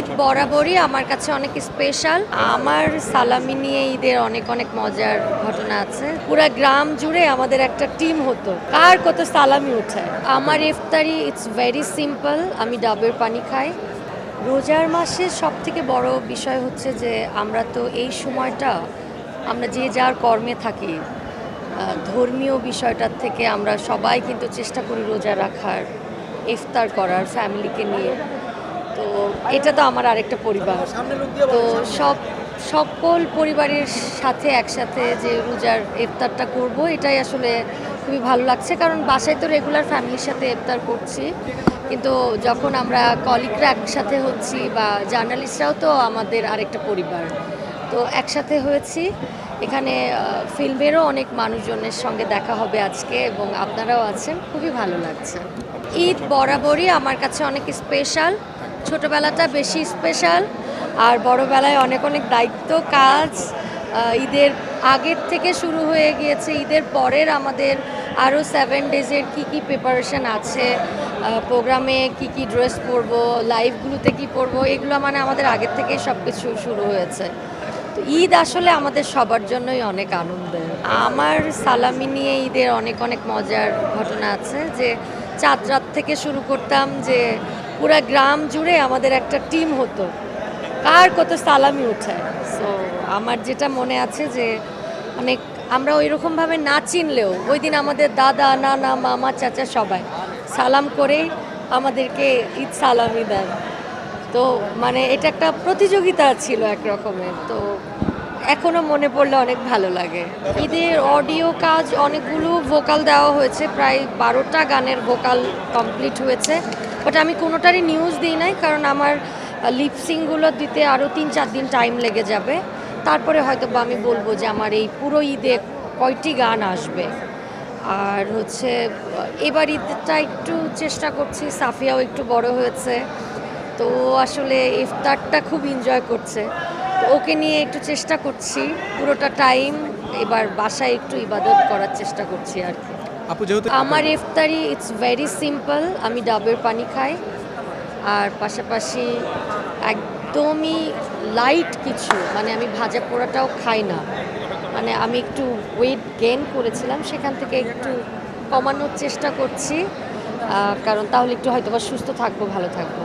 ঈদ বরাবরই আমার কাছে অনেক স্পেশাল। আমার সালামি নিয়ে ঈদের অনেক অনেক মজার ঘটনা আছে। পুরা গ্রাম জুড়ে আমাদের একটা টিম হতো, কার কত সালামি উঠায়। আমার ইফতারি ইটস ভেরি সিম্পল, আমি ডাবের পানি খাই। রোজার মাসে সব থেকে বড় বিষয় হচ্ছে যে আমরা তো এই সময়টা আমরা যে যার কর্মে থাকি, ধর্মীয় বিষয়টার থেকে আমরা সবাই কিন্তু চেষ্টা করি রোজা রাখার, ইফতার করার ফ্যামিলিকে নিয়ে। তো এটা তো আমার আরেকটা পরিবার। তো সকল পরিবারের সাথে একসাথে যে রোজার ইফতারটা করব, এটাই আসলে খুবই ভালো লাগছে। কারণ বাসায় তো রেগুলার ফ্যামিলির সাথে ইফতার করছি, কিন্তু যখন আমরা কলিগরা একসাথে হচ্ছি বা জার্নালিস্টরাও তো আমাদের আরেকটা পরিবার, তো একসাথে হয়েছি। এখানে ফিল্মেরও অনেক মানুষজনের সঙ্গে দেখা হবে আজকে, এবং আপনারাও আছেন, খুবই ভালো লাগছে। ঈদ বরাবরই আমার কাছে অনেক স্পেশাল। ছোটোবেলাটা বেশি স্পেশাল, আর বড়বেলায় অনেক অনেক দায়িত্ব, কাজ ঈদের আগের থেকে শুরু হয়ে গিয়েছে। ঈদের পরের আমাদের আরও 7 ডেজের কী কী প্রিপারেশন আছে, প্রোগ্রামে কি কি ড্রেস পরবো, লাইভগুলোতে কি পরবো, এগুলো মানে আমাদের আগের থেকেই সব কিছু শুরু হয়েছে। তো ঈদ আসলে আমাদের সবার জন্যই অনেক আনন্দের। আমার সালামি নিয়ে ঈদের অনেক অনেক মজার ঘটনা আছে। যে চাঁদ রাত থেকে শুরু করতাম, যে পুরা গ্রাম জুড়ে আমাদের একটা টিম হতো, কার কত সালামি উঠায়। সো আমার যেটা মনে আছে যে অনেক আমরা ওই রকমভাবে না চিনলেও ওই দিন আমাদের দাদা নানা মামা চাচা সবাই সালাম করেই আমাদেরকে ঈদ সালামি দেন। তো মানে এটা একটা প্রতিযোগিতা ছিল এক রকমের। তো এখনও মনে পড়লে অনেক ভালো লাগে। ঈদের অডিও কাজ অনেকগুলো ভোকাল দেওয়া হয়েছে, প্রায় 12টা গানের ভোকাল কমপ্লিট হয়েছে। বাট আমি কোনোটারই নিউজ দিই নাই, কারণ আমার লিপসিংগুলো দিতে আরও 3-4 দিন টাইম লেগে যাবে। তারপরে হয়তো বা আমি বলবো যে আমার এই পুরো ঈদে কয়টি গান আসবে। আর হচ্ছে এবার ঈদটা একটু চেষ্টা করছি, সাফিয়াও একটু বড় হয়েছে, তো আসলে ইফতারটা খুব এনজয় করছে। তো ওকে নিয়ে একটু চেষ্টা করছি পুরোটা টাইম এবার বাসায় একটু ইবাদত করার চেষ্টা করছি আর কি। আপু যেহেতু আমার ইফতারি ইটস ভেরি সিম্পল, আমি ডাবের পানি খাই। আর পাশাপাশি একদমই লাইট কিছু, মানে আমি ভাজা পোড়াটাও খাই না। মানে আমি একটু ওয়েট গেইন করেছিলাম, সেখান থেকে একটু কমানোর চেষ্টা করছি, কারণ তাহলে একটু হয়তো বা সুস্থ থাকবো, ভালো থাকবো।